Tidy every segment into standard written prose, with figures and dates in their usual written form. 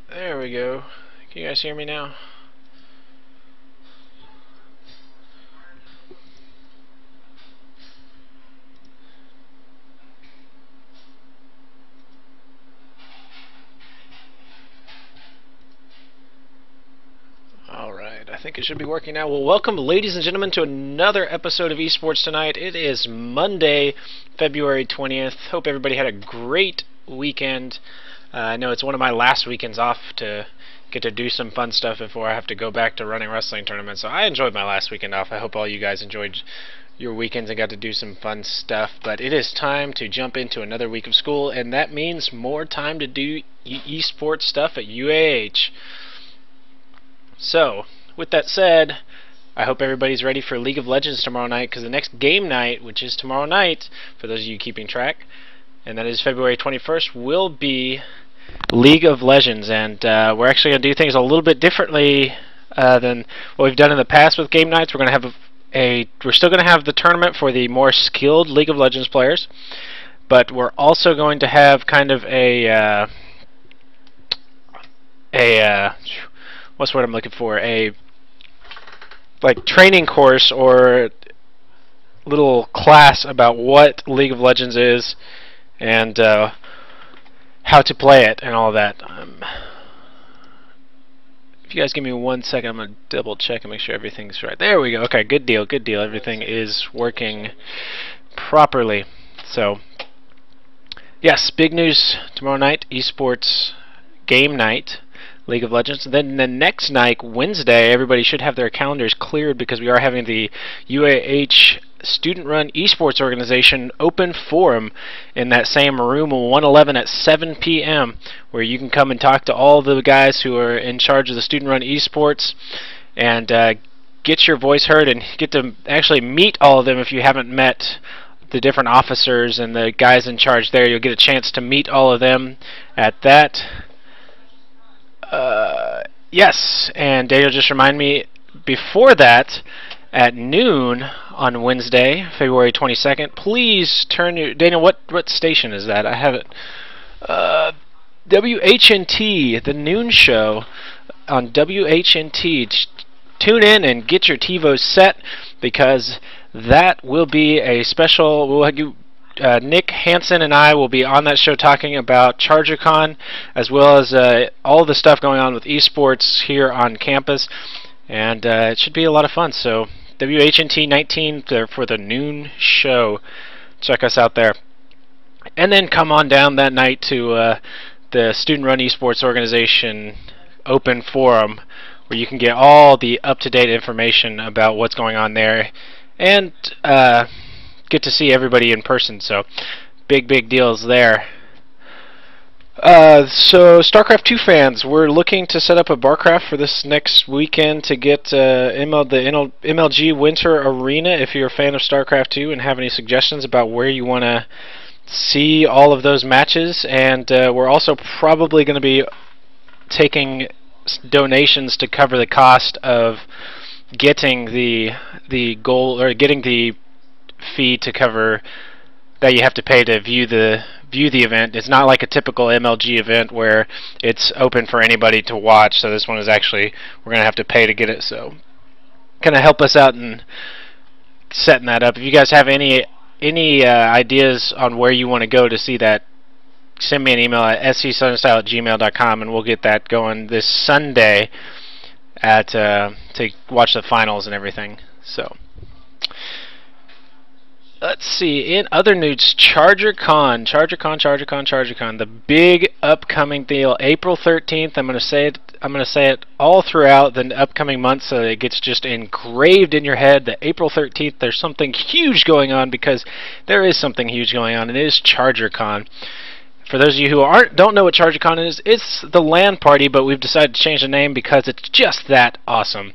There we go. Can you guys hear me now? Alright, I think it should be working now. Well, welcome, ladies and gentlemen, to another episode of eSports Tonight. It is Monday, February 20th. Hope everybody had a great weekend. I know it's one of my last weekends off to get to do some fun stuff before I have to go back to running wrestling tournaments. So I enjoyed my last weekend off. I hope all you guys enjoyed your weekends and got to do some fun stuff. But it is time to jump into another week of school, and that means more time to do eSports stuff at UAH. So, with that said, I hope everybody's ready for League of Legends tomorrow night, because the next game night, which is tomorrow night, for those of you keeping track, and that is February 21st, will be League of Legends. And we're actually going to do things a little bit differently than what we've done in the past with game nights. We're going to have we're still going to have the tournament for the more skilled League of Legends players, but we're also going to have kind of what's what I'm looking for? A training course or little class about what League of Legends is and how to play it and all that. If you guys give me 1 second, I'm going to double check and make sure everything's right. There we go. Okay, good deal, good deal. Everything is working properly. So, yes, big news tomorrow night, eSports game night. League of Legends. Then the next night, Wednesday, everybody should have their calendars cleared because we are having the UAH student-run esports organization open forum in that same room 111 at 7 p.m. where you can come and talk to all the guys who are in charge of the student-run esports and get your voice heard and get to actually meet all of them. If you haven't met the different officers and the guys in charge there, you'll get a chance to meet all of them at that. Yes, and Daniel just reminded me, before that, at noon on Wednesday, February 22nd, please turn your... Daniel, what station is that? I have it. WHNT, the noon show on WHNT. Tune in and get your TiVos set, because that will be a special... Nick Hansen and I will be on that show talking about ChargerCon, as well as all the stuff going on with esports here on campus, and it should be a lot of fun. So WHNT 19 for the noon show. Check us out there. And then come on down that night to the Student Run Esports Organization open forum, where you can get all the up-to-date information about what's going on there, and get to see everybody in person. So big deals there. So StarCraft 2 fans, we're looking to set up a barcraft for this next weekend to get the MLG Winter Arena. If you're a fan of StarCraft 2 and have any suggestions about where you want to see all of those matches, and we're also probably going to be taking donations to cover the cost of getting the fee to cover that you have to pay to view the event. It's not like a typical MLG event where it's open for anybody to watch. So this one is actually, we're gonna have to pay to get it. So kind of help us out in setting that up. If you guys have any ideas on where you want to go to see that, send me an email at SCSouthernStyle@gmail.com and we'll get that going this Sunday at to watch the finals and everything. So let's see. In other news, ChargerCon, the big upcoming deal, April 13th. I'm going to say it all throughout the upcoming months, so it gets just engraved in your head that April 13th there's something huge going on, because there is something huge going on, and it is ChargerCon. For those of you who don't know what ChargerCon is, it's the LAN party, but we've decided to change the name because it's just that awesome.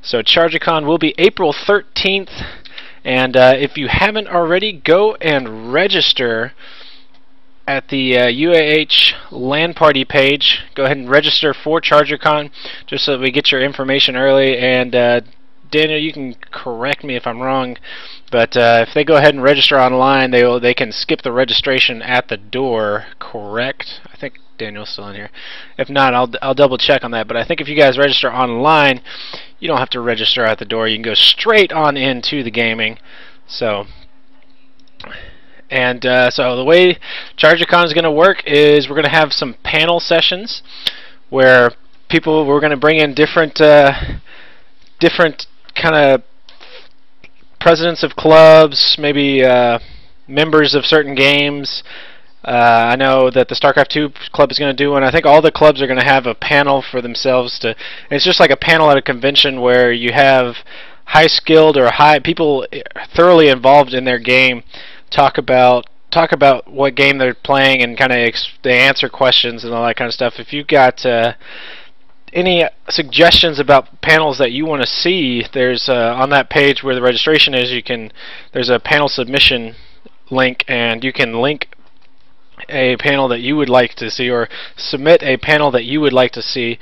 So ChargerCon will be April 13th. And if you haven't already, go and register at the UAH LAN party page. Go ahead and register for ChargerCon, just so that we get your information early. And Daniel, you can correct me if I'm wrong, but if they go ahead and register online, they can skip the registration at the door, correct? I think Daniel's still in here. If not, I'll double check on that, but I think if you guys register online, you don't have to register at the door. You can go straight on into the gaming. So so the way ChargerCon is going to work is we're going to have some panel sessions where we're going to bring in different kind of presidents of clubs, maybe members of certain games. I know that the StarCraft 2 club is going to do one. I think all the clubs are going to have a panel for themselves to. It's just like a panel at a convention where you have high skilled or high people thoroughly involved in their game talk about what game they're playing and kind of they answer questions and all that kind of stuff. If you've got any suggestions about panels that you want to see, there's on that page where the registration is, there's a panel submission link, and you can link a panel that you would like to see or submit a panel that you would like to see.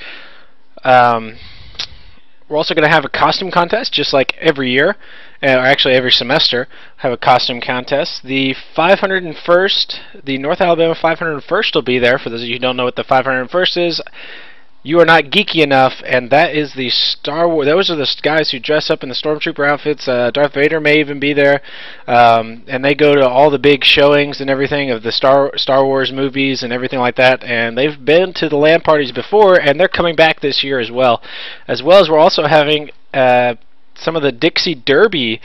We're also going to have a costume contest, just like every year, or actually every semester, have a costume contest. The 501st, the North Alabama 501st will be there. For those of you who don't know what the 501st is, you are not geeky enough, and that is the Star Wars. Those are the guys who dress up in the Stormtrooper outfits. Darth Vader may even be there, and they go to all the big showings and everything of the Star Wars movies and everything like that. And they've been to the LAN parties before, and they're coming back this year as well. As we're also having some of the Dixie Derby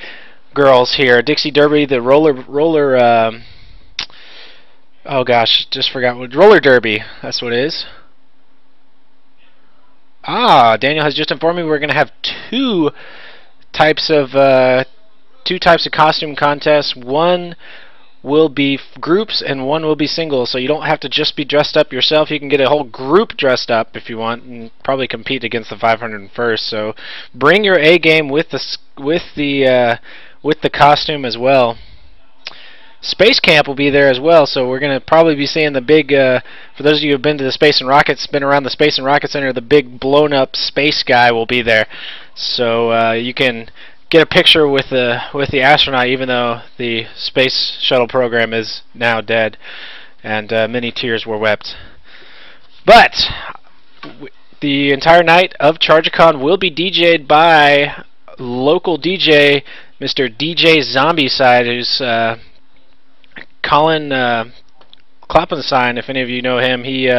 girls here. Dixie Derby, the roller. Oh gosh, just forgot what roller derby. That's what it is. Daniel has just informed me we're going to have two types of costume contests. One will be groups and one will be singles, so you don't have to just be dressed up yourself. You can get a whole group dressed up if you want and probably compete against the 501st. So bring your A game with the costume as well. Space Camp will be there as well, so we're going to probably be seeing the big, for those of you who have been to the Space and Rockets, been around the Space and Rocket Center, the big blown-up space guy will be there. So you can get a picture with the astronaut, even though the space shuttle program is now dead, and many tears were wept. But the entire night of ChargerCon will be DJ'd by local DJ, Mr. DJ Zombieside, who's Colin Kloppenstein, if any of you know him. He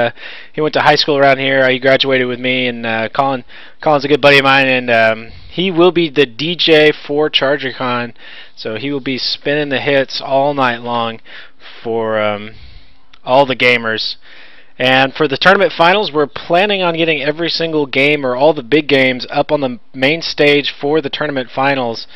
went to high school around here. He graduated with me, and Colin's a good buddy of mine, and he will be the DJ for ChargerCon, so he will be spinning the hits all night long for all the gamers. And for the tournament finals, we're planning on getting every single game or all the big games up on the main stage for the tournament finals.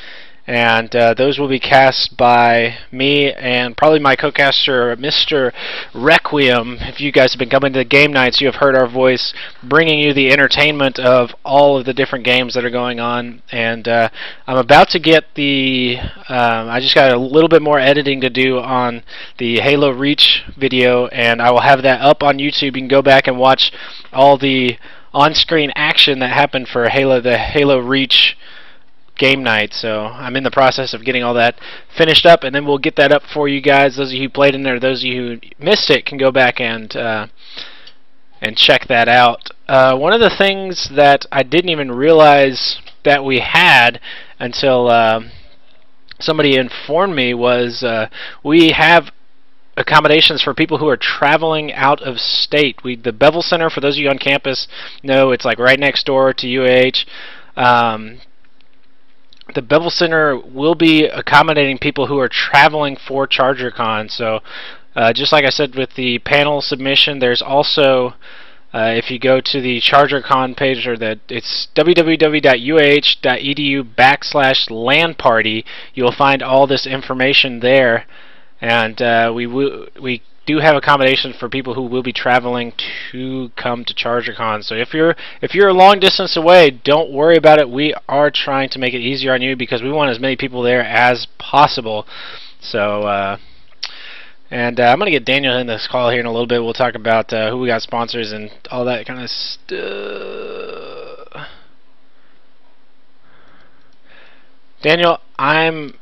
And those will be cast by me and probably my co-caster, Mr. Requiem. If you guys have been coming to the game nights, you have heard our voice bringing you the entertainment of all of the different games that are going on. And I'm about to get the... I just got a little bit more editing to do on the Halo Reach video, and I will have that up on YouTube. You can go back and watch all the on-screen action that happened for the Halo Reach game night. So I'm in the process of getting all that finished up, and then we'll get that up for you guys. Those of you who played in there, those of you who missed it, can go back and check that out. One of the things that I didn't even realize that we had until somebody informed me was we have accommodations for people who are traveling out of state. The Bevel Center, for those of you on campus, know it's like right next door to UAH. The Bevel Center will be accommodating people who are traveling for ChargerCon. So just like I said with the panel submission, there's also, if you go to the ChargerCon page, or it's www.uah.edu/LAN party, you'll find all this information there. And we do have accommodations for people who will be traveling to come to ChargerCon. So if you're a long distance away, don't worry about it. We are trying to make it easier on you because we want as many people there as possible. So I'm going to get Daniel in this call here in a little bit. We'll talk about who we got sponsors and all that kind of stuff. Daniel, I'm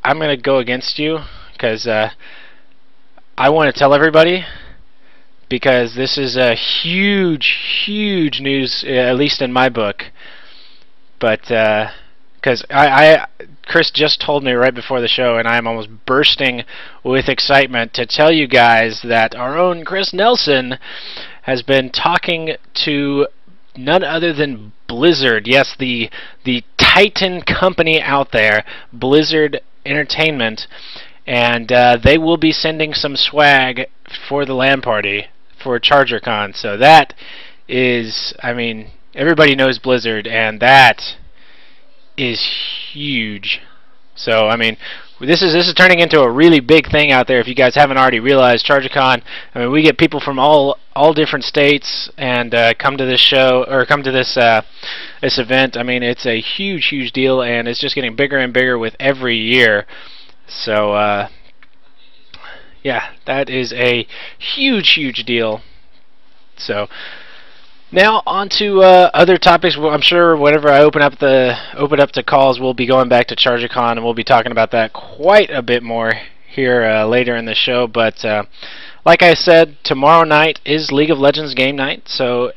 going to go against you because I want to tell everybody, because this is a huge news, at least in my book. But because Chris just told me right before the show, and I am almost bursting with excitement to tell you guys that our own Chris Nelson has been talking to none other than Blizzard. Yes, the Titan company out there, Blizzard Entertainment, and they will be sending some swag for the LAN party for ChargerCon. So that is, I mean, everybody knows Blizzard, and that is huge. So, I mean, this is turning into a really big thing out there. If you guys haven't already realized, ChargerCon, I mean, we get people from all different states and come to this show, or come to this this event. I mean, it's a huge deal, and it's just getting bigger and bigger with every year. So, yeah, that is a huge deal. So, now on to other topics. Well, I'm sure whenever I open up to calls, we'll be going back to ChargerCon, and we'll be talking about that quite a bit more here later in the show. But like I said, tomorrow night is League of Legends game night. So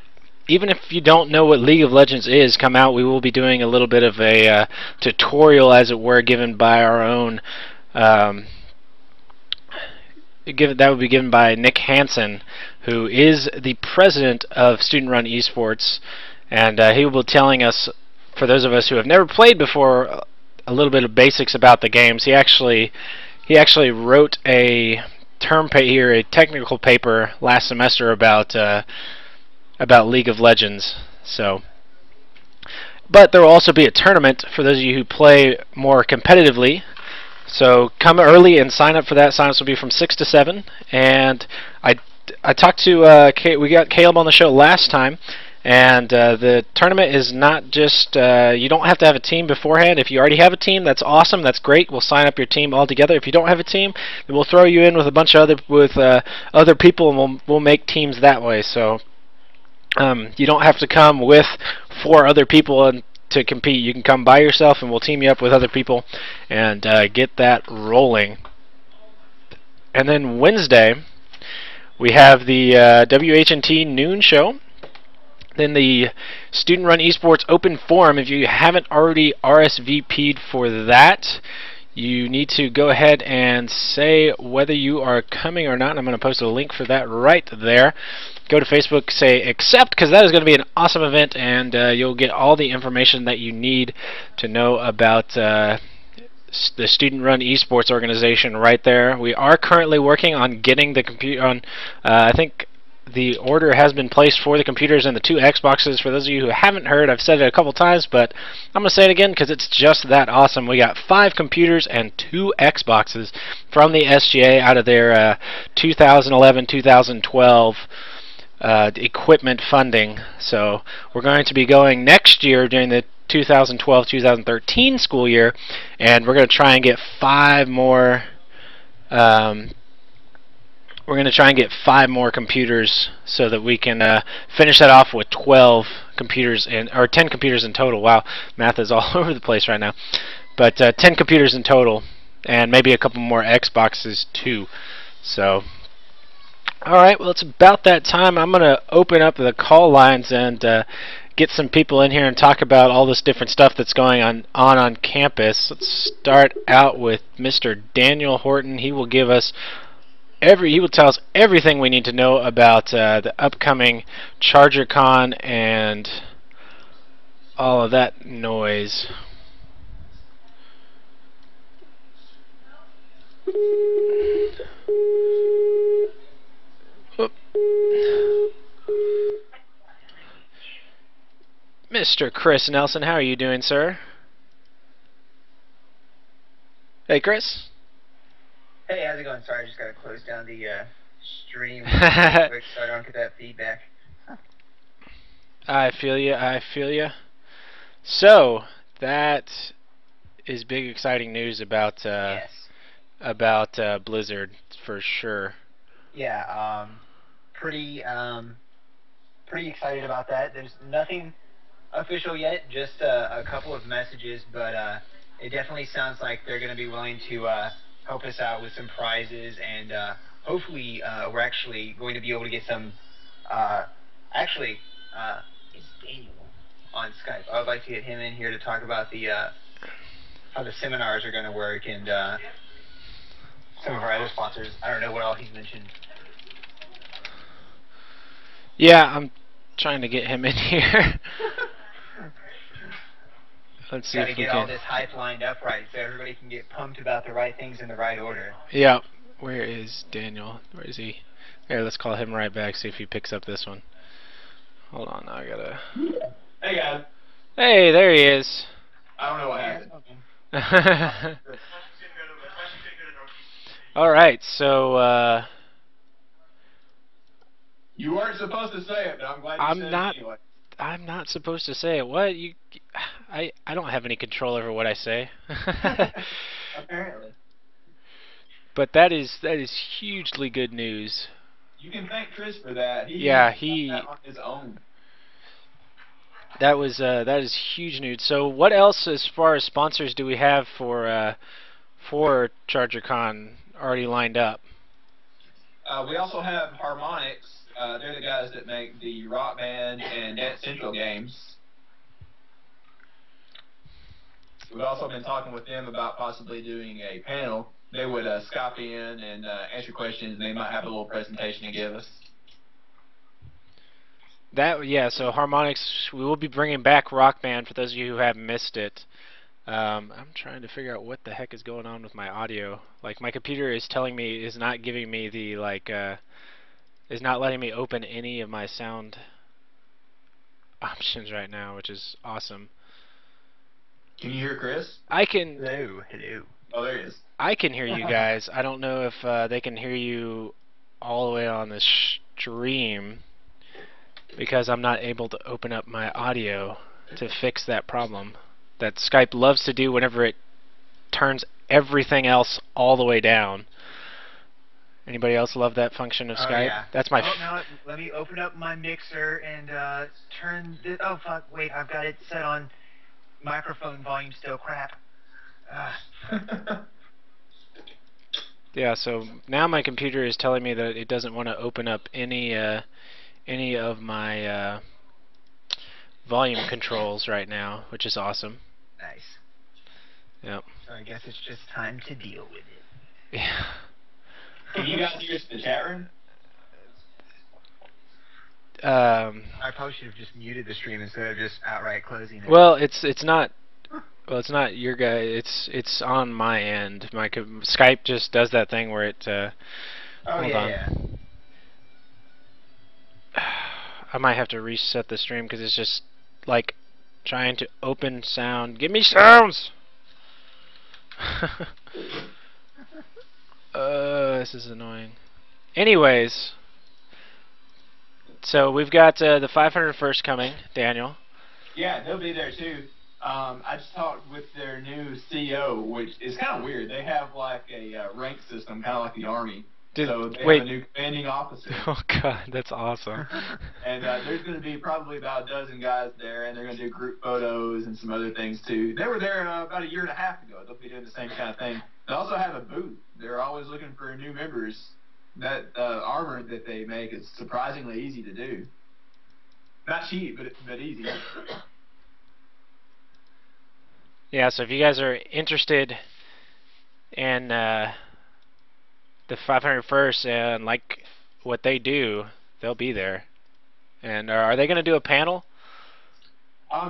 even if you don't know what League of Legends is, come out. We will be doing a little bit of a tutorial, as it were, given by our own. That would be given by Nick Hansen, who is the president of Student Run eSports, and he will be telling us, for those of us who have never played before, a little bit of basics about the games. He actually wrote a a technical paper last semester about League of Legends. So, but there will also be a tournament for those of you who play more competitively. So come early and sign up for that. Sign-ups will be from 6 to 7. And I talked to we got Caleb on the show last time, and the tournament is not just you don't have to have a team beforehand. If you already have a team, that's awesome. That's great. We'll sign up your team all together. If you don't have a team, then we'll throw you in with a bunch of other people, and we'll make teams that way. So you don't have to come with 4 other people and to compete. You can come by yourself, and we'll team you up with other people and get that rolling. And then Wednesday, we have the WHNT noon show. Then the Student Run Esports Open Forum. If you haven't already RSVP'd for that, you need to go ahead and say whether you are coming or not. I'm going to post a link for that right there. Go to Facebook, say accept, because that is going to be an awesome event, and you'll get all the information that you need to know about the Student Run Esports organization right there. We are currently working on getting the computer on. I think the order has been placed for the computers and the 2 Xboxes. For those of you who haven't heard, I've said it a couple times, but I'm going to say it again because it's just that awesome. We got 5 computers and 2 Xboxes from the SGA out of their 2011-2012 equipment funding. So we're going to be going next year during the 2012-2013 school year, and we're going to try and get 5 more. We're going to try and get 5 more computers so that we can finish that off with 12 computers or 10 computers in total. Wow, math is all over the place right now. But 10 computers in total, and maybe a couple more Xboxes too. So, all right, well, it's about that time. I'm going to open up the call lines and get some people in here and talk about all this different stuff that's going on campus. Let's start out with Mr. Daniel Horton. He will give us he will tell us everything we need to know about the upcoming ChargerCon and all of that noise. Oop. Mr. Chris Nelson, how are you doing, sir? Hey, Chris. Hey, how's it going? Sorry, I just gotta close down the stream real quick so I don't get that feedback. I feel you. I feel you. So that is big, exciting news about Yes. Blizzard for sure. Yeah. Pretty excited about that. There's nothing official yet, just a couple of messages, but it definitely sounds like they're going to be willing to help us out with some prizes, and hopefully we're actually going to be able to get some. Actually, it's Daniel on Skype. I would like to get him in here to talk about the how the seminars are going to work, and some of our other sponsors. I don't know what all he's mentioned. Yeah, I'm trying to get him in here. Let's see if we get can. all this hype lined up right so everybody can get pumped about the right things in the right order. Yeah. Where is Daniel? Where is he? Here, let's call him right back, see if he picks up this one. Hold on, I gotta... Hey, guys. Hey, there he is. I don't know what happened. Alright, so, You weren't supposed to say it, but I'm glad you said it anyway. I'm not supposed to say it. What? I don't have any control over what I say. Apparently. But that is hugely good news. You can thank Chris for that. He got that on his own. That is huge news. So what else as far as sponsors do we have for ChargerCon already lined up? We also have Harmonix. They're the guys that make the Rock Band and Dance Central games. We've also been talking with them about possibly doing a panel. They would Skype in and answer questions, and they might have a little presentation to give us. So Harmonix, we will be bringing back Rock Band for those of you who have missed it. I'm trying to figure out what the heck is going on with my audio. Like, my computer is telling me, is not giving me the, is not letting me open any of my sound options right now, which is awesome. Can you hear Chris? I can. Hello. Oh, there he is. I can hear you guys. I don't know if they can hear you all the way on the stream because I'm not able to open up my audio to fix that problem that Skype loves to do whenever it turns everything else all the way down. Anybody else love that function of Skype? Yeah. That's my. No, let me open up my mixer and turn this. Oh fuck! Wait, I've got it set on microphone volume. Still crap. Yeah. So now my computer is telling me that it doesn't want to open up any of my volume controls right now, which is awesome. Nice. Yep. So I guess it's just time to deal with it. Yeah. Can you guys hear us in the chat room? I probably should have just muted the stream instead of just outright closing it. Well, it's not. Well, it's not your guy. It's on my end. My Skype just does that thing where it. Hold on. Yeah. I might have to reset the stream because it's just like trying to open sound. Give me sounds. This is annoying. Anyways, so we've got the 501st coming, Daniel. Yeah, they'll be there too. I just talked with their new CEO, which is kind of weird. They have like a rank system, kind of like the Army. So they have a new commanding officer. Oh God, that's awesome. And there's going to be probably about a dozen guys there, and they're going to do group photos and some other things too. They were there about a year and a half ago. They'll be doing the same kind of thing. They also have a booth. They're always looking for new members. That armor that they make is surprisingly easy to do. Not cheap, but easy. Yeah, so if you guys are interested in the 501st and like what they do, they'll be there. And are they going to do a panel?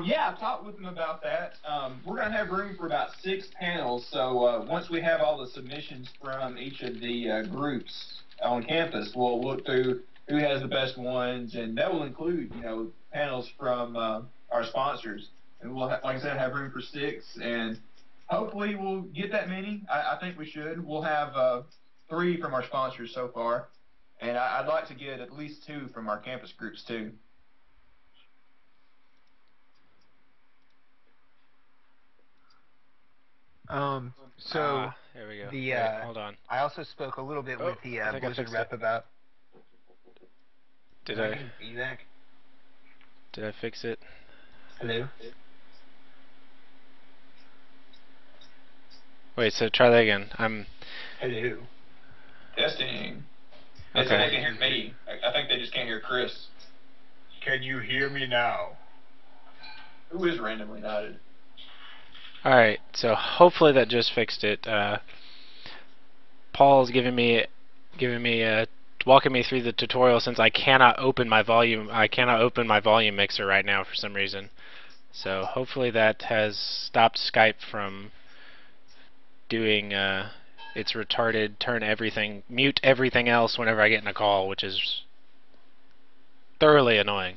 Yeah, I've talked with them about that. We're going to have room for about 6 panels, so once we have all the submissions from each of the groups on campus, we'll look through who has the best ones, and that will include, panels from our sponsors. And we'll, like I said, have room for 6, and hopefully we'll get that many. I think we should. We'll have 3 from our sponsors so far, and I'd like to get at least 2 from our campus groups too. Here we go. Wait, hold on. I also spoke a little bit with the Blizzard rep about. Did I fix it? Hello? Wait, so try that again. Hello? Testing. They said Okay. they can hear me. I think they just can't hear Chris. Can you hear me now? Who is randomly nodded? Alright, so hopefully that just fixed it. Paul's walking me through the tutorial since I cannot open my volume mixer right now for some reason. So hopefully that has stopped Skype from doing its retarded mute everything else whenever I get in a call, which is thoroughly annoying.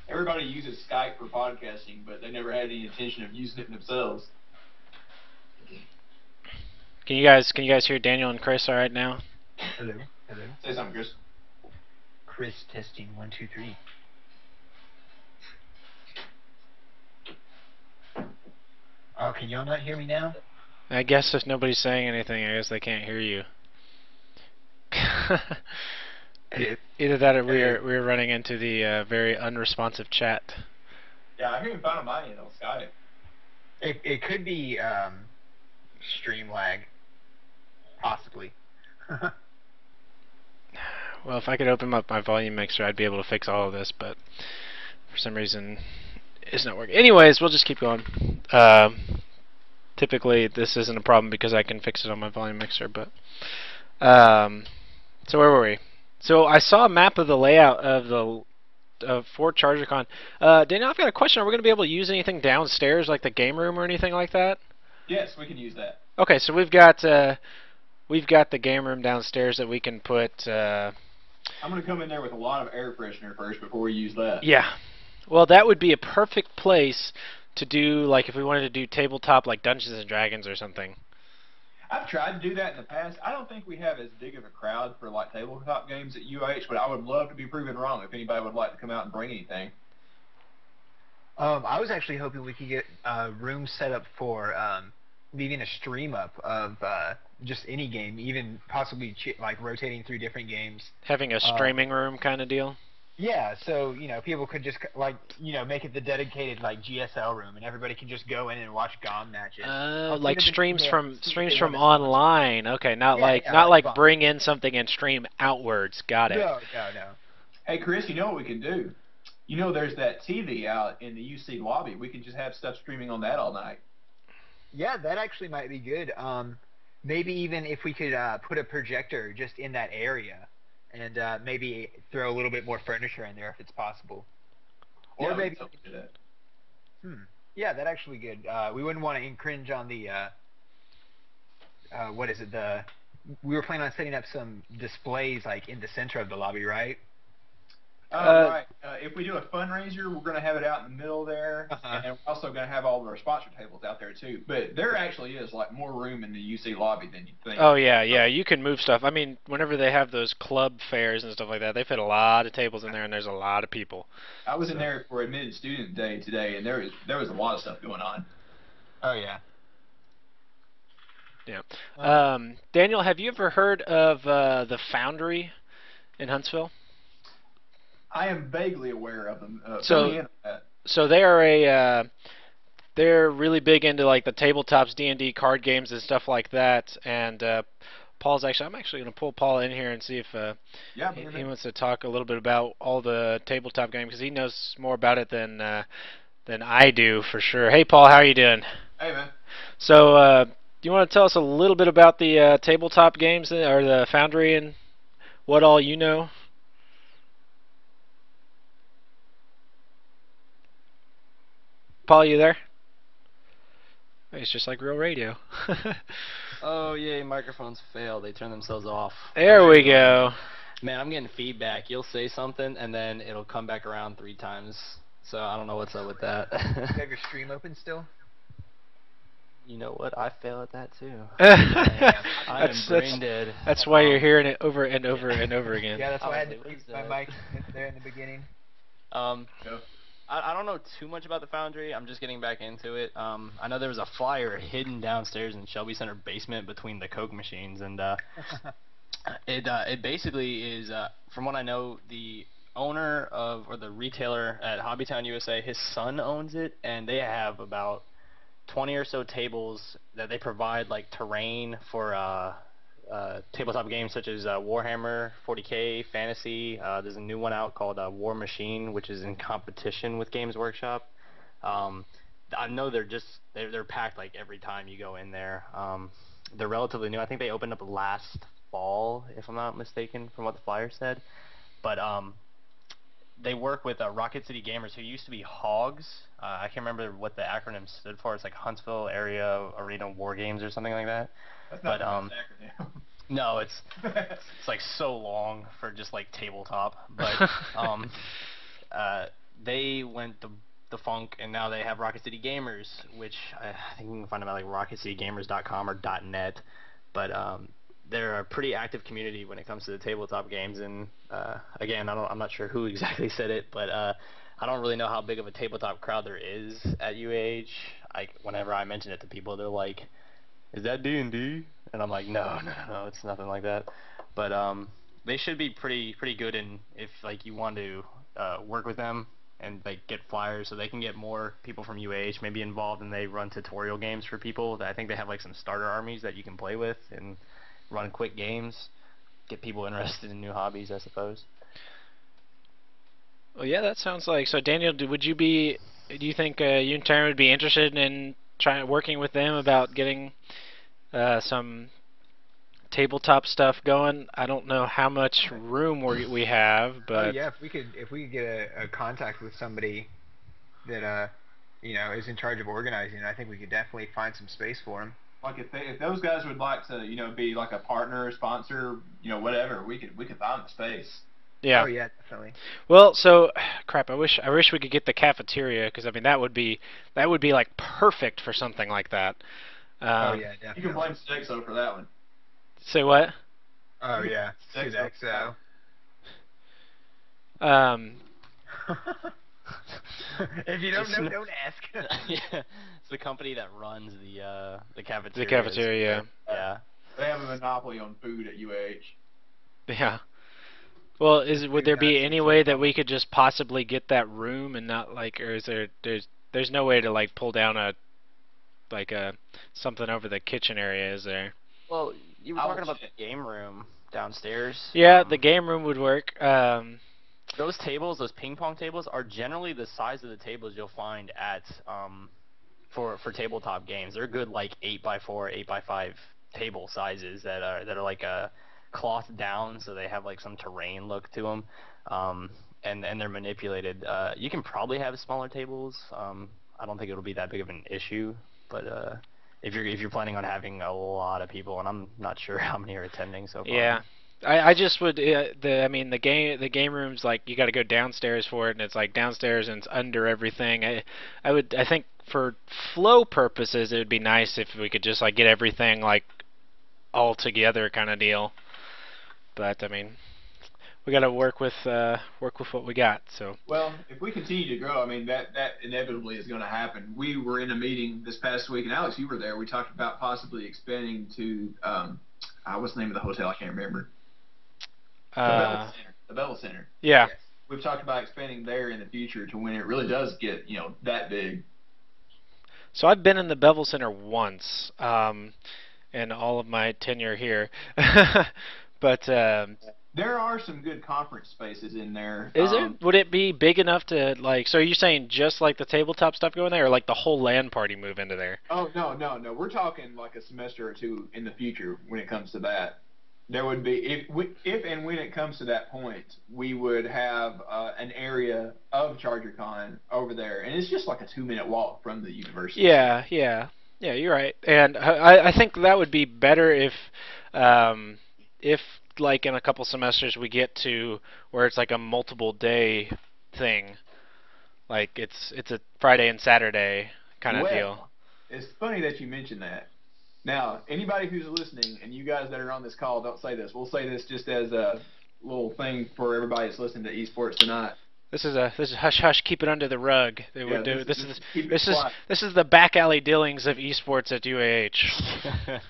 Everybody uses Skype for podcasting, but they never had any intention of using it themselves. Can you guys hear Daniel and Chris all right now? Hello? Hello? Say something, Chris. Chris testing 1 2 3. Oh, can y'all not hear me now? I guess if nobody's saying anything, I guess they can't hear you. Either that or we're running into the very unresponsive chat. Yeah, I haven't found mine yet on Skype. It could be stream lag, possibly. Well, if I could open up my volume mixer, I'd be able to fix all of this, but for some reason, it's not working. Anyways, we'll just keep going. Typically, this isn't a problem because I can fix it on my volume mixer, but so where were we? So I saw a map of the layout of Fort ChargerCon. Daniel, I've got a question. Are we going to be able to use anything downstairs, like the game room or anything like that? Yes, we can use that. Okay, so we've got the game room downstairs that we can put. I'm going to come in there with a lot of air freshener first before we use that. Yeah. Well, that would be a perfect place to do, like, if we wanted to do tabletop, like Dungeons and Dragons or something. I've tried to do that in the past. I don't think we have as big of a crowd for like tabletop games at UH, but I would love to be proven wrong if anybody would like to come out and bring anything. I was actually hoping we could get a room set up for leaving a stream up of just any game, even possibly like rotating through different games. Having a streaming room kind of deal? Yeah, so, people could just, like, make it the dedicated, like, GSL room, and everybody can just go in and watch GOM matches. Like streams from online. Okay, not like bring in something and stream outwards. Got it. No. Hey, Chris, you know what we can do? There's that TV out in the UC lobby. We can just have stuff streaming on that all night. Yeah, that actually might be good. Maybe even if we could put a projector just in that area. And maybe throw a little bit more furniture in there if it's possible. Or yeah, maybe. Do that. Yeah, that's actually good. We wouldn't want to infringe on the. What is it? We were planning on setting up some displays like in the center of the lobby, right? Right. If we do a fundraiser, we're going to have it out in the middle there, and we're also going to have all of our sponsor tables out there too. But there actually is like more room in the UC lobby than you'd think. Oh yeah, you can move stuff. I mean, whenever they have those club fairs and stuff like that, they fit a lot of tables in there, and there's a lot of people. I was in there for Admitted Student Day today, and there was a lot of stuff going on. Oh yeah. Yeah. Daniel, have you ever heard of the Foundry in Huntsville? I am vaguely aware of them. So they are they're really big into like the tabletops, D&D card games and stuff like that. And I'm actually going to pull Paul in here and see if he wants to talk a little bit about all the tabletop games because he knows more about it than I do for sure. Hey Paul, how are you doing? Hey man. So do you want to tell us a little bit about the tabletop games or the Foundry and what all you know? Paul, you there? It's just like real radio. Oh, yay, microphones fail. They turn themselves off. There we go. Man, I'm getting feedback. You'll say something, and then it'll come back around 3 times. So I don't know what's up with that. You have your stream open still? You know what? I fail at that, too. I am brain dead. That's why you're hearing it over and over and over again. Yeah, that's why I had to mute my mic there in the beginning. I don't know too much about the Foundry. I'm just getting back into it. I know there was a flyer hidden downstairs in Shelby Center basement between the Coke machines, and it basically is, from what I know, the owner of, or the retailer at Hobbytown USA, his son owns it, and they have about 20 or so tables that they provide like terrain for tabletop games such as Warhammer 40K, Fantasy. There's a new one out called War Machine, which is in competition with Games Workshop. I know they're packed like every time you go in there. They're relatively new. I think they opened up last fall, if I'm not mistaken, from what the flyer said. But they work with Rocket City Gamers, who used to be Hogs. I can't remember what the acronym stood for. It's like Huntsville Area Arena War Games or something like that. That's not the best acronym. No, it's like so long for just like tabletop. But they went defunct, and now they have Rocket City Gamers, which I think you can find them at like rocketcitygamers.com or .net. But they're a pretty active community when it comes to the tabletop games, and again, I'm not sure who exactly said it, but I don't really know how big of a tabletop crowd there is at UAH. Whenever I mention it to people, they're like, "Is that D&D?" And I'm like, "No, it's nothing like that." But they should be pretty good, and if like you want to work with them and like get flyers so they can get more people from UAH maybe involved, and they run tutorial games for people. I think they have like some starter armies that you can play with and run quick games, get people interested in new hobbies, I suppose. Well, yeah, that sounds like. So, Daniel, do you think you and Tyron would be interested in working with them about getting some tabletop stuff going? I don't know how much room we have, but yeah, if we could get a contact with somebody that is in charge of organizing, I think we could definitely find some space for them. Like if those guys would like to be like a partner, sponsor, whatever, we could find the space. Yeah. Oh yeah, definitely. Well, so crap. I wish we could get the cafeteria, because I mean that would be like perfect for something like that. Oh yeah, definitely. You can blame Sexo for that one. Say what? Oh yeah, Sexo. If you don't know, don't ask. Yeah, it's the company that runs the cafeteria. The cafeteria. Yeah. They have a monopoly on food at UAH. Yeah. Well, would there be any way that we could just possibly get that room and not like, or is there's no way to like pull down a something over the kitchen area, is there? Well, you were talking about the game room downstairs. Yeah, the game room would work. Those tables, those ping pong tables, are generally the size of the tables you'll find at for tabletop games. They're good like 8x4, 8x5 table sizes that are like a cloth down, so they have like some terrain look to them, and they're manipulated. You can probably have smaller tables. I don't think it'll be that big of an issue, but if you're planning on having a lot of people, and I'm not sure how many are attending so far. Yeah. I just would the game room's like you got to go downstairs for it, and it's like downstairs and it's under everything. I think for flow purposes it would be nice if we could just like get everything like all together kind of deal. But I mean, we got to work with what we got. So. Well, if we continue to grow, I mean that inevitably is going to happen. We were in a meeting this past week, and Alex, you were there. We talked about possibly expanding to what's the name of the hotel? I can't remember. The Bevel Center. Yeah. Yes. We've talked about expanding there in the future to when it really does get that big. So I've been in the Bevel Center once, in all of my tenure here, but there are some good conference spaces in there. Is there? Would it be big enough to like? So are you saying just like the tabletop stuff go in there, or like the whole LAN party move into there? Oh no. We're talking like a semester or two in the future when it comes to that. There would be if and when it comes to that point, we would have an area of ChargerCon over there, and it's just like a 2-minute walk from the university. Yeah, you're right. And I think that would be better if like in a couple semesters we get to where it's like a multiple day thing, like it's a Friday and Saturday kind of deal. It's funny that you mentioned that. Now, anybody who's listening, and you guys that are on this call, don't say this. We'll say this just as a little thing for everybody that's listening to eSports tonight. This is hush hush, keep it under the rug. This is the back alley dealings of eSports at UAH.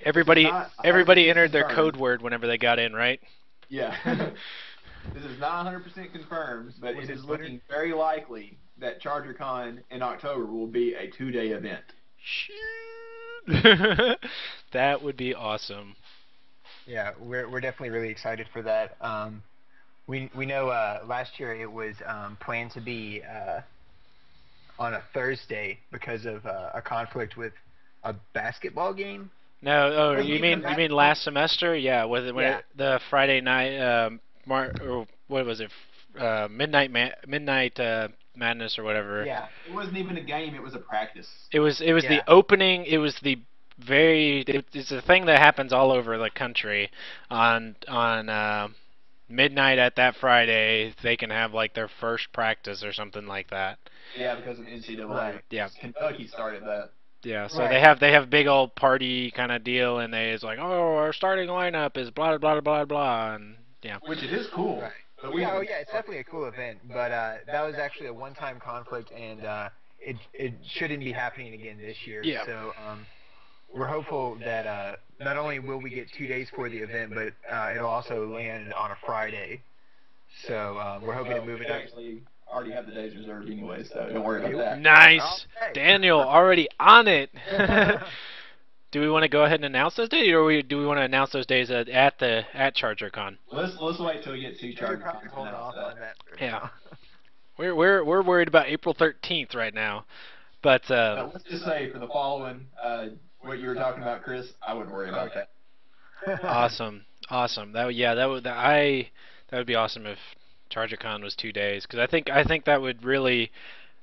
Everybody entered their code word whenever they got in, right? Yeah. This is not 100% confirmed, but it is looking very likely that ChargerCon in October will be a 2-day event. That would be awesome. Yeah, we're definitely really excited for that. We know last year it was planned to be on a Thursday because of a conflict with a basketball game. No, oh, Wait, you even mean last semester? Yeah, was it Yeah. the Friday night or what was it? Midnight Madness or whatever. Yeah, it wasn't even a game; it was a practice. It was Yeah. the opening. It was the it's a thing that happens all over the country on midnight at that Friday. They can have like their first practice or something like that. Yeah, because of NCAA. Right. Yeah. Kentucky started that. Yeah, so Right. they have big old party kind of deal, and it's like, oh, our starting lineup is blah blah blah blah, and yeah. Which it is cool. Right. But we Yeah, it's definitely a cool event, but that was actually a one-time conflict, and it shouldn't be happening again this year. Yeah. So we're hopeful that not only will we get 2 days for the event, but it'll also land on a Friday. So we're hoping to move it we up. actually already have the days reserved anyway, so don't worry about that. Nice, Okay. Daniel, already on it. Do we want to go ahead and announce those days, or do we want to announce those days at ChargerCon? Let's wait till we get to We'll Charger. probably hold off on that. For Yeah. now. We're worried about April 13th right now, but Now, let's just say for the following, what you were talking about, Chris, I wouldn't worry about that. awesome. That would be awesome if ChargerCon was 2 days, because I think that would really,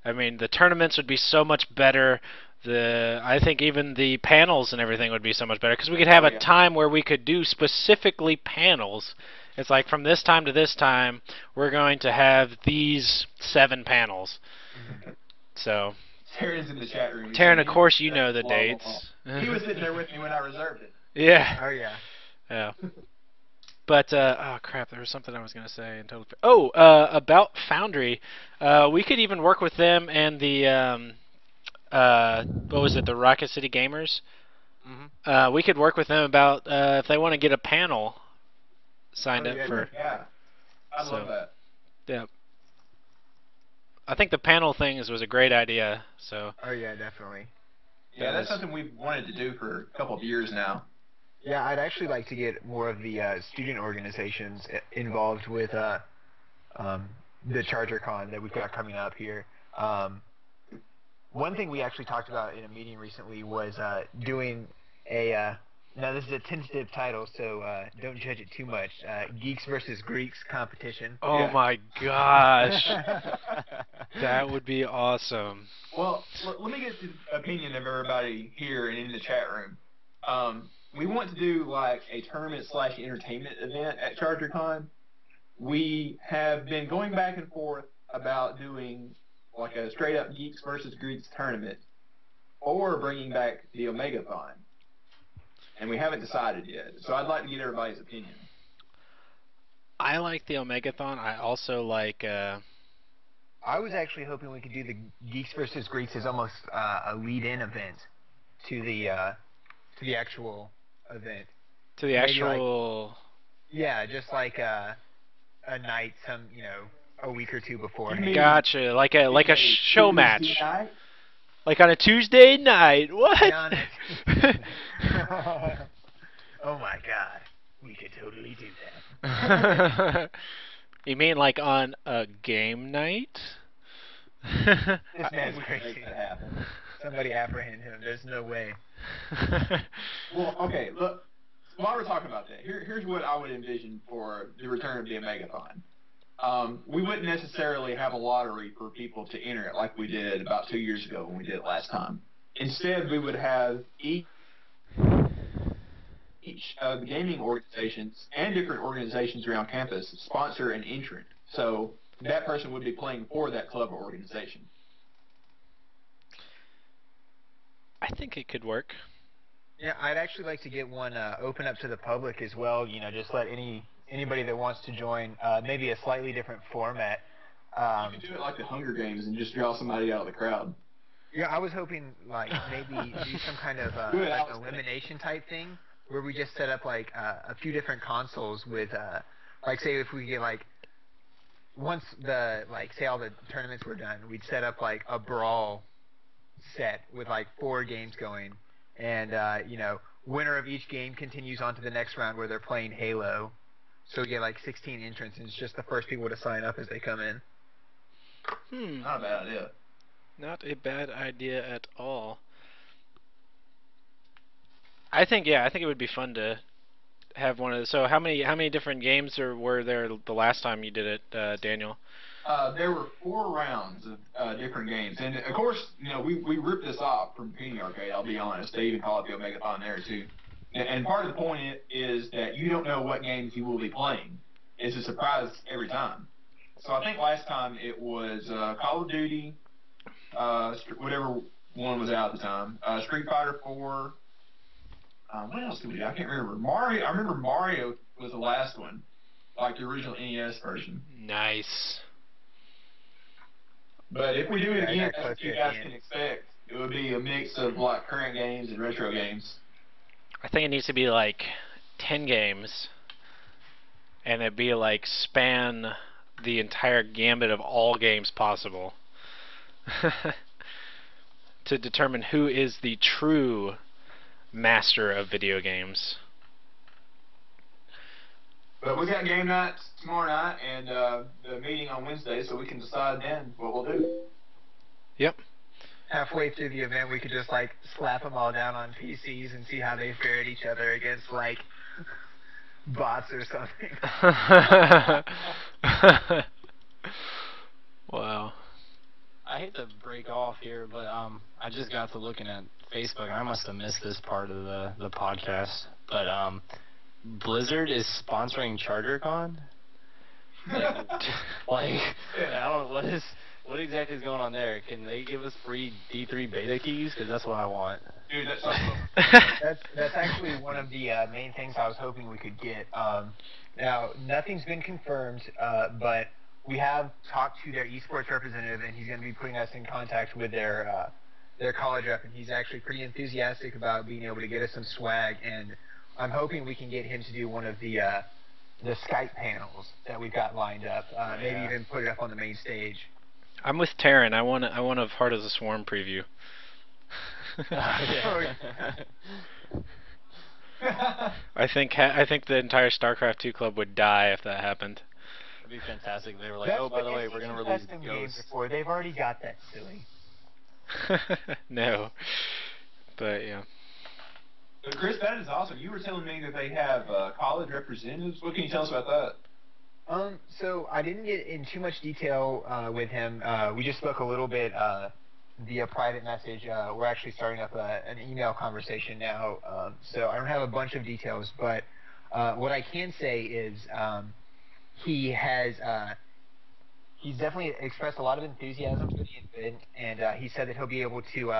I mean, the tournaments would be so much better. I think even the panels and everything would be so much better, because we could have a time where we could do specifically panels. It's like from this time to this time, we're going to have these 7 panels. So, Taryn's in the chat room. Taryn, of course you know the dates. He was sitting there with me when I reserved it. Yeah. Oh yeah. Yeah. But oh crap, there was something I was gonna say and totally. About Foundry, we could even work with them and the what was it, the Rocket City Gamers. Mm-hmm. We could work with them about if they want to get a panel signed up yeah, for. Yeah, I love that. Yeah. I think the panel things was a great idea. So. Oh yeah, definitely. Yeah, that's something we've wanted to do for a couple of years now. Yeah, I'd actually like to get more of the student organizations involved with the ChargerCon that we've got coming up here. One thing we actually talked about in a meeting recently was doing a now this is a tentative title, so don't judge it too much. Geeks versus Greeks competition. Oh Yeah. my gosh, that would be awesome. Well, let me get the opinion of everybody here and in the chat room. We want to do like a tournament/entertainment event at ChargerCon. We have been going back and forth about doing like a straight up Geeks versus Greeks tournament or bringing back the Omegathon. And we haven't decided yet. So I'd like to get everybody's opinion. I like the Omegathon. I also like. I was actually hoping we could do the Geeks versus Greeks as almost a lead-in event to the actual event. To the Maybe actual. Yeah, just like a night, a week or two before. You mean- Gotcha, like a show match, Tuesday night? like on a Tuesday night. What? Oh my God, we could totally do that. You mean like on a game night? This man's We can crazy. make that happen. Somebody apprehend him. There's no way. Well, okay, look, while we're talking about that, here's what I would envision for the return of the Omegathon. We wouldn't necessarily have a lottery for people to enter it like we did about 2 years ago when we did it last time. Instead, we would have each of the gaming organizations and different organizations around campus sponsor an entrant. So that person would be playing for that club or organization. I think it could work. Yeah, I'd actually like to get one open up to the public as well. Just let anybody that wants to join, maybe a slightly different format. You could do it like the Hunger Games and just draw somebody out of the crowd. Yeah, I was hoping like maybe do some kind of Good, like elimination type thing where we just set up like a few different consoles with like say if we get like once the like say all the tournaments were done, we'd set up like a brawl set with like 4 games going, and winner of each game continues on to the next round where they're playing Halo. So we get like 16 entrants, and it's just the first people to sign up as they come in. Not a bad idea. Not a bad idea at all. I think it would be fun to have one of those. So how many different games were there the last time you did it, Daniel? There were 4 rounds of different games, and of course, we ripped this off from Penny Arcade. I'll be honest, they even call it the Omegathon there too. And part of the point is that you don't know what games you will be playing. It's a surprise every time. So I think last time it was Call of Duty, whatever one was out at the time, Street Fighter 4. What else did we do? I can't remember. Mario. I remember Mario was the last one, like the original NES version. Nice. But if we do it again, that's what you guys can expect. It would be a mix of like current games and retro games. I think it needs to be like 10 games, and it'd be like span the entire gambit of all games possible to determine who is the true master of video games. But we got game night tomorrow night and the meeting on Wednesday, so we can decide then what we'll do. Yep. Halfway through the event, we could just like slap them all down on PCs and see how they fare at each other against like bots or something. Wow. I hate to break off here, but I just got to looking at Facebook, and I must have missed this part of the podcast. But Blizzard is sponsoring ChargerCon. Like I don't know what exactly is going on there. Can they give us free D3 beta keys? Because that's what I want. Dude, that's actually one of the main things I was hoping we could get. Now nothing's been confirmed, but we have talked to their eSports representative, and he's going to be putting us in contact with their college rep, and he's actually pretty enthusiastic about being able to get us some swag, and I'm hoping we can get him to do one of the Skype panels that we've got lined up, maybe even put it up on the main stage. I'm with Taryn. I want a Heart of the Swarm preview. I think the entire StarCraft 2 club would die if that happened. It'd be fantastic. They were like, oh, by the way, we're going to release Ghost. They've already got that, silly. No. But, yeah. But Chris, that is awesome. You were telling me that they have college representatives. What can you tell us about that? So I didn't get in too much detail with him. We just spoke a little bit via private message. We're actually starting up an email conversation now, so I don't have a bunch of details. But what I can say is he's definitely expressed a lot of enthusiasm for the event, and he said that he'll be able to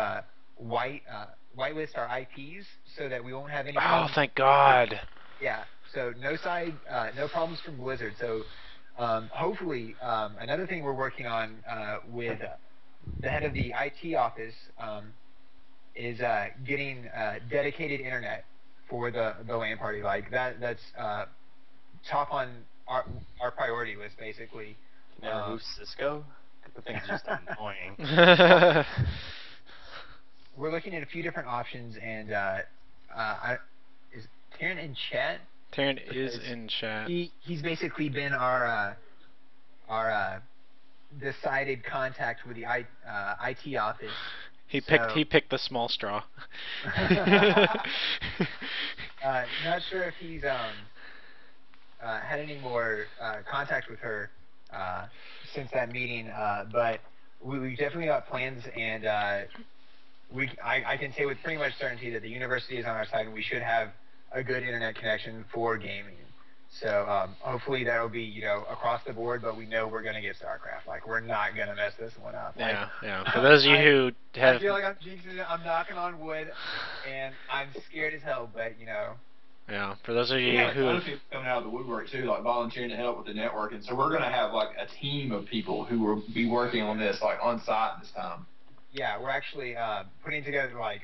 whitelist our IPs so that we won't have any problems. Oh, thank God. Yeah. So no problems from Blizzard. So hopefully, another thing we're working on with the head of the IT office is getting dedicated internet for the LAN party. Like that's top on our priority list, basically. Never move Cisco. The thing's just annoying. We're looking at a few different options, and is Taryn in chat? Taryn is in chat. He's basically been our decided contact with the IT office. He picked the small straw. Not sure if he's had any more contact with her since that meeting, but we definitely got plans, and I can say with pretty much certainty that the university is on our side, and we should have a good internet connection for gaming. So hopefully that'll be across the board, but we know we're gonna get StarCraft. Like we're not gonna mess this one up. Yeah, yeah. For those of you who have, I feel like I'm jinxing it. I'm knocking on wood, and I'm scared as hell. But Yeah, for those of you who other people coming out of the woodwork too, like volunteering to help with the networking. So we're gonna have like a team of people who will be working on this like on site this time. Yeah, we're actually putting together like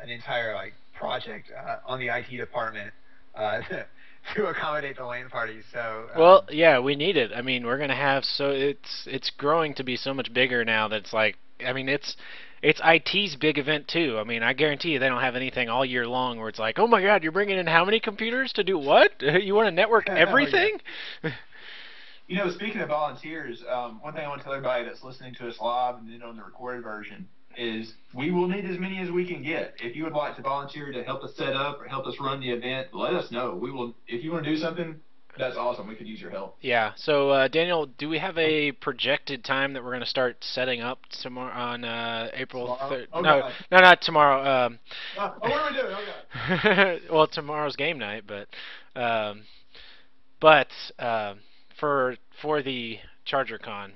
an entire like project on the IT department. to accommodate the LAN parties. So Well, yeah, we need it. I mean, we're gonna have it's growing to be so much bigger now that it's like, I mean, it's IT's big event too. I mean, I guarantee you they don't have anything all year long where it's like, oh my God, you're bringing in how many computers to do what? You want to network everything? You know, speaking of volunteers, one thing I want to tell everybody that's listening to us live and then on the recorded version is we will need as many as we can get. If you would like to volunteer to help us set up or help us run the event, let us know. We will. If you want to do something, that's awesome. We could use your help. Yeah. So, Daniel, do we have a projected time that we're going to start setting up tomorrow on April 3rd? Oh, No, God. no, not tomorrow. What are we doing? Oh, God. Well, tomorrow's game night, but for the ChargerCon.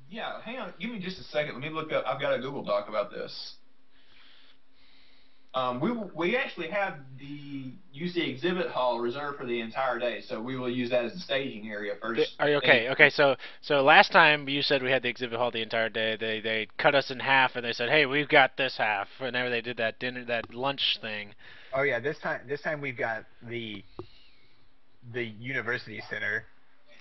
Yeah, hang on. Give me just a second. Let me look up. I've got a Google Doc about this. We actually have the UC exhibit hall reserved for the entire day, so we will use that as the staging area first. Are you okay? Okay, so last time you said we had the exhibit hall the entire day. They cut us in half and they said, hey, we've got this half. Whenever they did that lunch thing. Oh yeah, this time we've got the university center.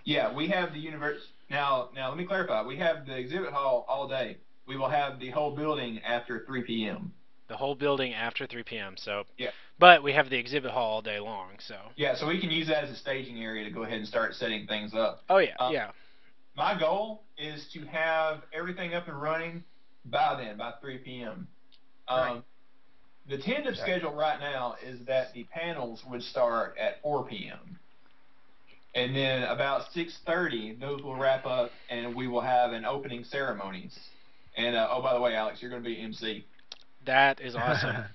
Yeah, we have the university. Now let me clarify. We have the exhibit hall all day. We will have the whole building after 3 p.m. The whole building after 3 p.m. So yeah. But we have the exhibit hall all day long. So yeah, so we can use that as a staging area to go ahead and start setting things up. Oh yeah, yeah. My goal is to have everything up and running by 3 p.m. Right. The tentative schedule right now is that the panels would start at 4 p.m. And then about 6:30, those will wrap up, and we will have an opening ceremonies. And oh, by the way, Alex, you're going to be MC. That is awesome.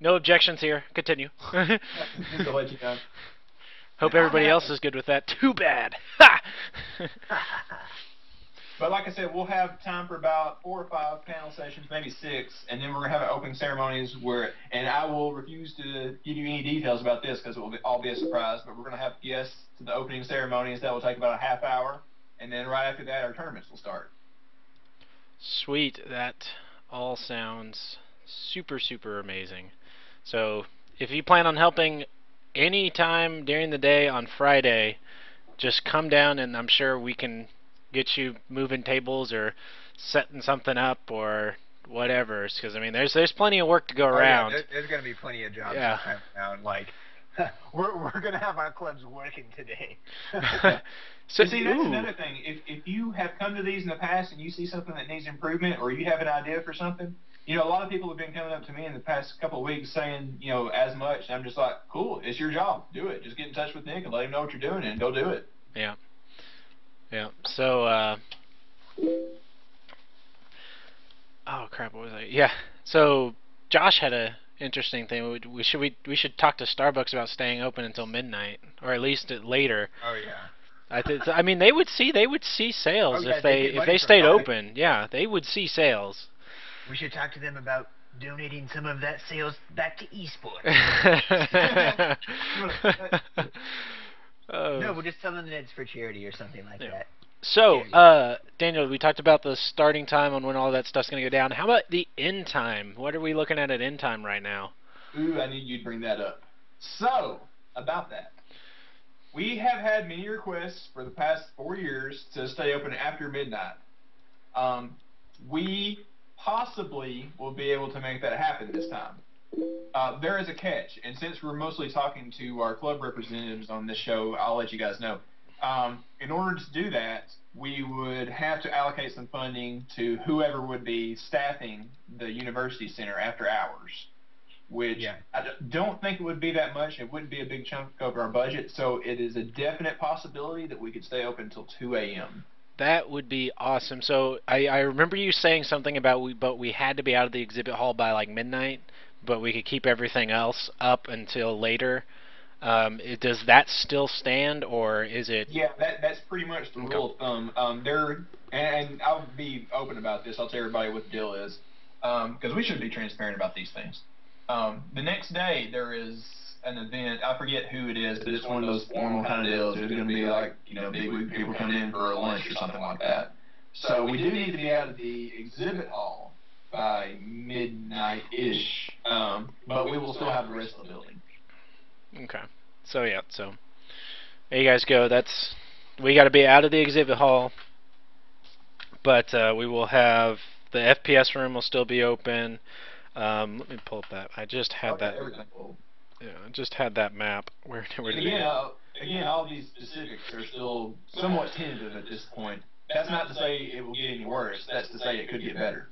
No objections here. Continue. Just to let you know. Hope everybody else is good with that. Too bad. Ha! But like I said, we'll have time for about 4 or 5 panel sessions, maybe 6, and then we're going to have an opening ceremonies and I will refuse to give you any details about this because it will all be a surprise, but we're going to have guests to the opening ceremonies. That will take about a half hour, and then right after that, our tournaments will start. Sweet. That all sounds super, super amazing. So if you plan on helping any time during the day on Friday, just come down and I'm sure we can get you moving tables or setting something up or whatever. Because I mean, there's plenty of work to go around. Yeah, there's going to be plenty of jobs yeah. to come around. Like we're going to have our clubs working today. So see, that's another thing. If you have come to these in the past and you see something that needs improvement, or you have an idea for something, you know, a lot of people have been coming up to me in the past couple of weeks saying, you know, as much. And I'm just like, cool, it's your job. Do it. Just get in touch with Nick and let him know what you're doing and go do it. Yeah. Yeah. So, oh crap, what was I? Yeah. So Josh had a interesting thing. We should talk to Starbucks about staying open until midnight, or at least later. Oh yeah. I mean, they would see sales if they stayed open. Yeah, they would see sales. We should talk to them about donating some of that sales back to eSports. No, we'll just tell them that it's for charity or something like that. So, Daniel, we talked about the starting time on when all that stuff's going to go down. How about the end time? What are we looking at end time right now? Ooh, I knew you'd bring that up. So, about that. We have had many requests for the past 4 years to stay open after midnight. We possibly will be able to make that happen this time. There is a catch, and since we're mostly talking to our club representatives on this show, I'll let you guys know. In order to do that, we would have to allocate some funding to whoever would be staffing the university center after hours, which I don't think it would be that much. It wouldn't be a big chunk of our budget, so it is a definite possibility that we could stay open until 2 a.m. That would be awesome. So I remember you saying something about we had to be out of the exhibit hall by like midnight, but we could keep everything else up until later. Does that still stand, or is it? Yeah, that's pretty much the rule of thumb. And I'll be open about this. I'll tell everybody what the deal is, because we should be transparent about these things. The next day there is an event. I forget who it is, but it's one of those formal kind of deals. There's going to be like, you know, big people coming in for a lunch or something like that. So we do need to be out of the exhibit hall by midnight-ish, but we will still have the rest of the building. Okay. So yeah, so there you guys go. We got to be out of the exhibit hall, but we will have the FPS room will still be open. Let me pull up that. I just had that. Yeah, I just had that map. Where did it go? Again, all these specifics are still somewhat tentative at this point. That's not to say it will get any worse. That's to say it could get better.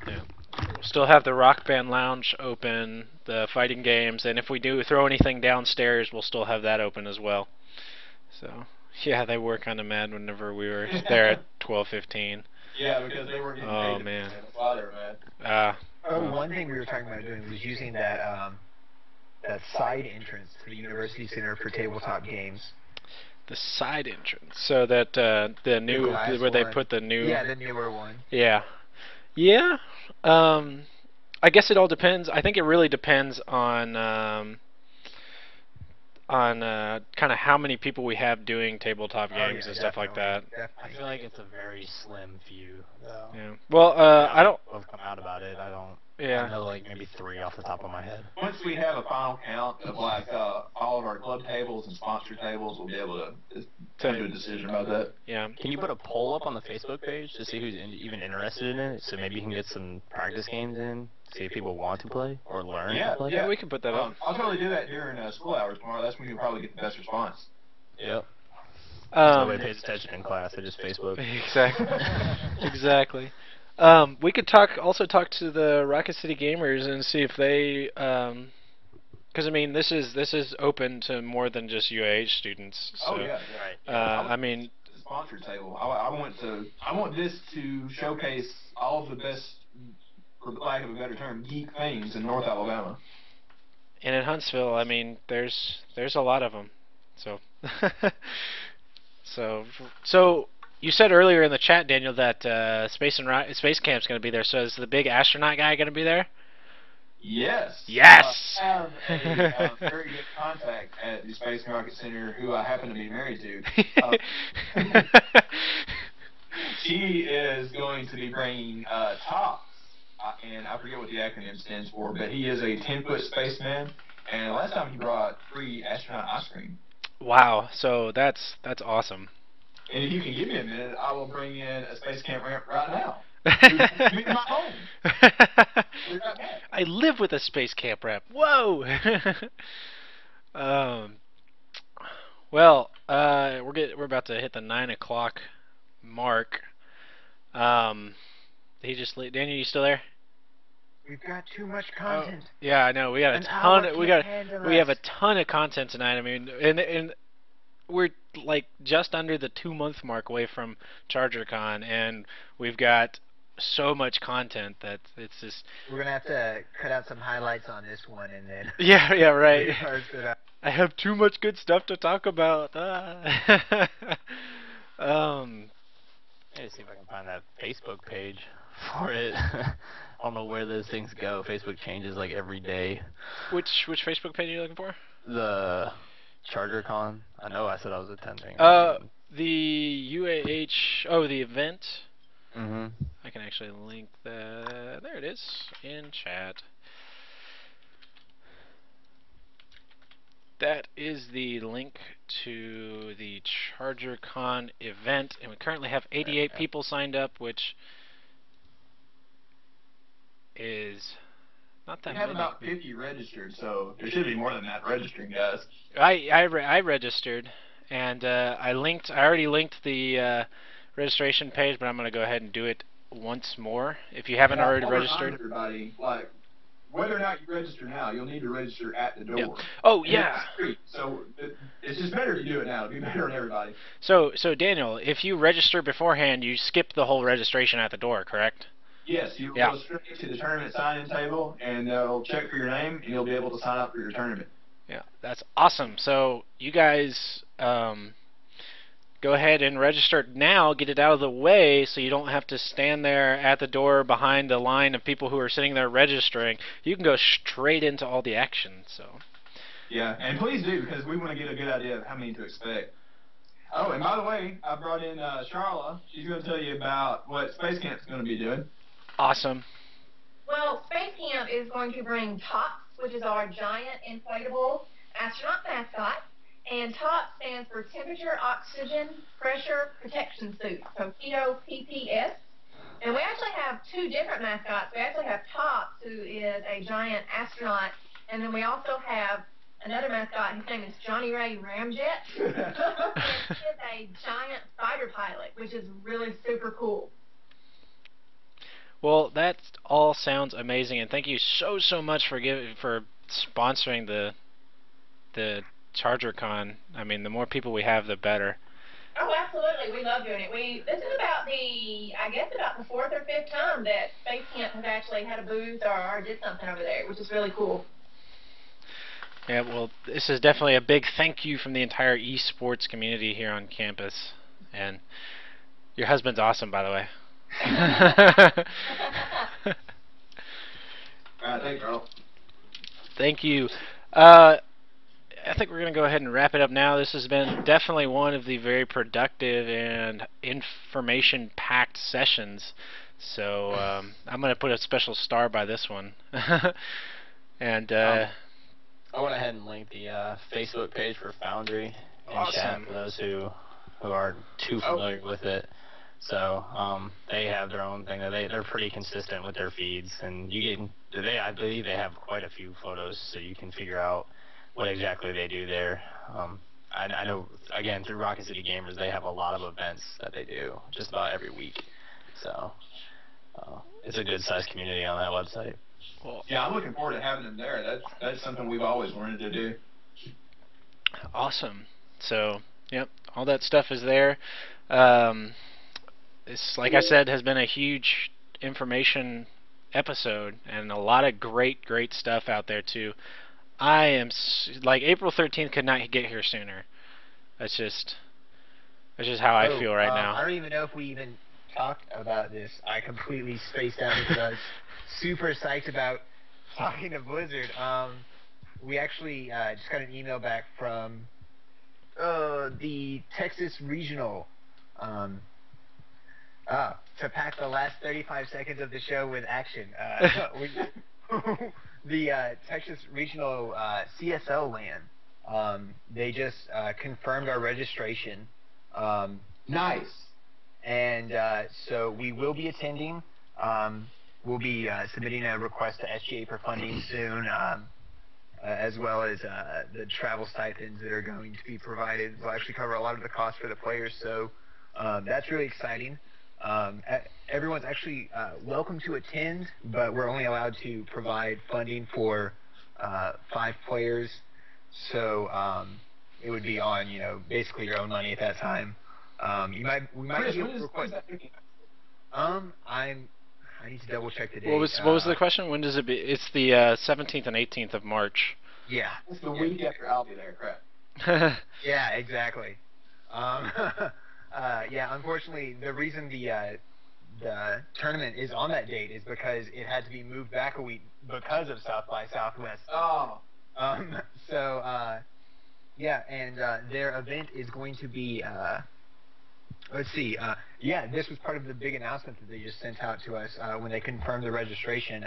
Yeah. We'll still have the Rock Band Lounge open, the fighting games, and if we do throw anything downstairs, we'll still have that open as well. So, yeah, they were kind of mad whenever we were there at 12:15. Yeah, because they weren't getting paid. Oh man. That's why they were mad. One thing we were talking about doing was using that side entrance to the University Center for tabletop games. The side entrance, so that the new where they put the new. Yeah, the newer one. Yeah. Yeah. I guess it all depends. I think it really depends on kind of how many people we have doing tabletop games and stuff like that. I feel like it's a very slim few, though. Yeah. Well, I don't. Have come out about it. I don't. Yeah. I know like maybe 3 off the top of my head. Once we have a final count of like all of our club tables and sponsor tables, we'll be able to come to a decision about that. Yeah. Can you put a poll up on the Facebook page to see who's even interested in it? So maybe you can get some practice games in, see if people want to play or learn to play. Yeah, we can put that up. I'll totally do that during school hours tomorrow. That's when you'll probably get the best response. Yep. Nobody pays attention in class. They just Facebook. Exactly. Exactly. We could also talk to the Rocket City Gamers and see if they, because I mean this is open to more than just UAH students. So, oh yeah, right. I mean, sponsor table. I want this to showcase all of the best, for lack of a better term, geek things in North Alabama. And in Huntsville, I mean, there's a lot of them. So, so you said earlier in the chat, Daniel, that Space Camp's going to be there. So is the big astronaut guy going to be there? Yes. Yes. I have a very good contact at the Space and Rocket Center who I happen to be married to. She is going to be bringing TOPS, and I forget what the acronym stands for, but he is a 10-foot spaceman, and last time he brought free astronaut ice cream. Wow. So that's awesome. And if you can give me a minute, I will bring in a space camp ramp right now. Meet my home. I live with a space camp ramp. Whoa. Well, we're about to hit the 9 o'clock mark. Daniel, you still there? We've got too much content. Oh, yeah, I know. We got a ton. We have a ton of content tonight. I mean, and we're like just under the 2-month mark away from ChargerCon, and we've got so much content that it's just. We're gonna have to cut out some highlights on this one, and then. Yeah, right. I have too much good stuff to talk about. Let me see if I can find that Facebook page for it. I don't know where those things go. Facebook changes like every day. Which Facebook page are you looking for? The ChargerCon. I know I said I was attending. The UAH. Oh, the event. Mhm. I can actually link that. There it is in chat. That is the link to the ChargerCon event, and we currently have 88 people signed up, which is not that many. We have about 50 registered, so there should be more than that registering, guys. I registered, and I already linked the registration page, but I'm going to go ahead and do it once more. If you haven't already registered. Everybody, like, whether or not you register now, you'll need to register at the door. Yeah. Oh, yeah. It's free, so it's just better if you do it now. It'll be better on everybody. So Daniel, if you register beforehand, you skip the whole registration at the door, correct? Yes, you go straight to the tournament sign-in table, and they'll check for your name, and you'll be able to sign up for your tournament. Yeah, that's awesome. So you guys go ahead and register now, get it out of the way so you don't have to stand there at the door behind the line of people who are sitting there registering. You can go straight into all the action. So. Yeah, and please do, because we want to get a good idea of how many to expect. Oh, and by the way, I brought in Charla. She's going to tell you about what Space Camp's going to be doing. Awesome. Well, Space Camp is going to bring TOPS, which is our giant inflatable astronaut mascot. And TOPS stands for Temperature, Oxygen, Pressure Protection Suit, so TOPPS. And we actually have two different mascots. We actually have TOPS, who is a giant astronaut, and then we also have another mascot. His name is Johnny Ray Ramjet. And he is a giant fighter pilot, which is really super cool. Well, that all sounds amazing, and thank you so much for sponsoring the ChargerCon. I mean, the more people we have, the better. Oh, absolutely. We love doing it. This is about the fourth or fifth time that Space Camp has actually had a booth or did something over there, which is really cool. Yeah, well, this is definitely a big thank you from the entire eSports community here on campus. And your husband's awesome, by the way. Thanks, Earl. Thank you. I think we're going to go ahead and wrap it up now. This has been definitely one of the very productive and information-packed sessions. So I'm going to put a special star by this one. And I went ahead and linked the Facebook page for Foundry in chat for those who aren't too familiar with it. So they have their own thing. They're pretty consistent with their feeds, and I believe they have quite a few photos, so you can figure out what exactly they do there. I know, again, through Rocket City Gamers, they have a lot of events that they do just about every week. So it's a good-sized community on that website. Well, yeah, I'm looking forward to having them there. That's something we've always wanted to do. Awesome. So, yep, all that stuff is there. This, like I said, has been a huge information episode, and a lot of great stuff out there too. I am like April 13th could not get here sooner. That's just how I feel right now. I don't even know if we even talked about this. I completely spaced out because I was super psyched about talking to Blizzard. We actually just got an email back from the Texas Regional to pack the last 35 seconds of the show with action. The Texas Regional CSL LAN, they just confirmed our registration. Nice. And so we will be attending. We'll be submitting a request to SGA for funding soon, as well as the travel stipends that are going to be provided. Will actually cover a lot of the costs for the players, so that's really exciting. Everyone's actually welcome to attend, but we're only allowed to provide funding for 5 players, so it would be on, basically your own money at that time. We might be able to request. I need to double check the date. What was the question? When does it be? It's the 17th and 18th of March. Yeah. It's the week after I'll be there, correct? Yeah, exactly. Yeah, unfortunately, the reason the tournament is on that date is because it had to be moved back a week because of South by Southwest. Oh. Yeah, and their event is going to be, let's see, yeah, this was part of the big announcement that they just sent out to us when they confirmed the registration.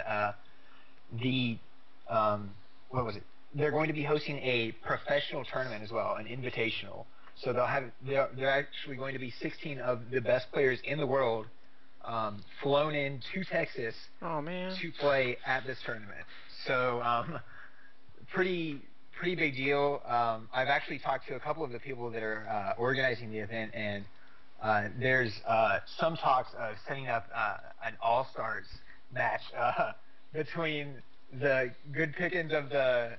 What was it? They're going to be hosting a professional tournament as well, an invitational. So they're actually going to be 16 of the best players in the world flown in to Texas to play at this tournament. So pretty big deal. I've actually talked to a couple of the people that are organizing the event, and there's some talks of setting up an all-stars match between the good pickings of the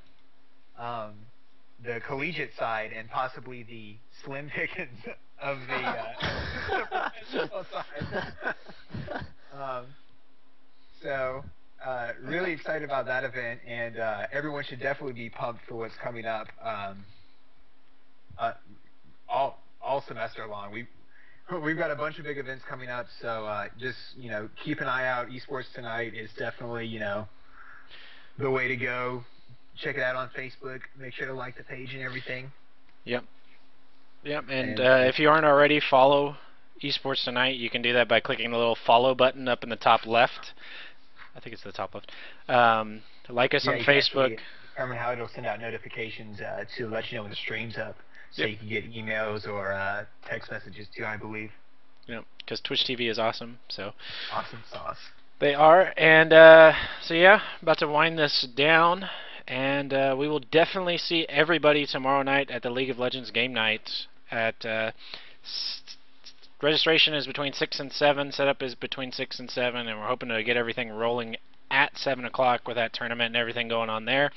collegiate side and possibly the slim pickings of the professional side. So really excited about that event, and everyone should definitely be pumped for what's coming up all semester long. We've got a bunch of big events coming up, so just keep an eye out. Esports Tonight is definitely the way to go. Check it out on Facebook. Make sure to like the page and everything. Yep. And if you aren't already, follow eSports Tonight, you can do that by clicking the little follow button up in the top left. I think it's the top left. Like us on you Facebook. can determine how it'll send out notifications to let you know when the stream's up, so you can get emails or text messages too, I believe. Because Twitch TV is awesome. So Awesome sauce. they are, and so yeah, about to wind this down, and we will definitely see everybody tomorrow night at the League of Legends game night. At registration is between 6 and 7. Setup is between 6 and 7, and we're hoping to get everything rolling at 7 o'clock with that tournament and everything going on there.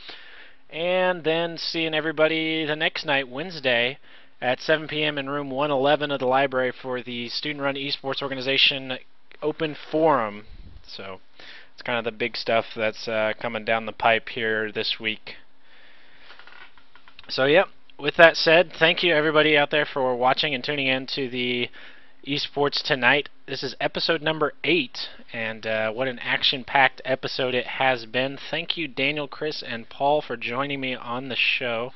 And then seeing everybody the next night, Wednesday, at 7 p.m. in room 111 of the library for the student-run eSports organization open forum. So it's kind of the big stuff that's coming down the pipe here this week. So yep, with that said, thank you everybody out there for watching and tuning in to the eSports Tonight. This is episode number 8, and what an action-packed episode it has been. Thank you, Daniel, Chris, and Paul, for joining me on the show.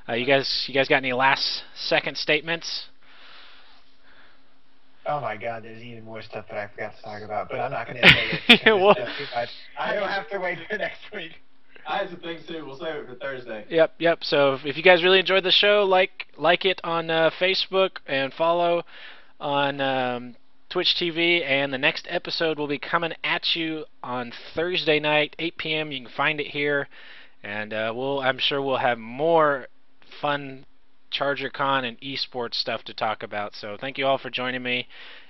You guys got any last-second statements? Oh my God, there's even more stuff that I forgot to talk about, but I'm not going to say it. Well, I don't have to wait for next week. I had some things too. We'll save it for Thursday. Yep. So if you guys really enjoyed the show, like it on Facebook and follow on Twitch TV, and the next episode will be coming at you on Thursday night, 8 p.m. You can find it here, and I'm sure we'll have more fun ChargerCon and eSports stuff to talk about. So thank you all for joining me,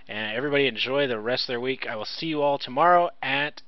and everybody enjoy the rest of their week. I will see you all tomorrow at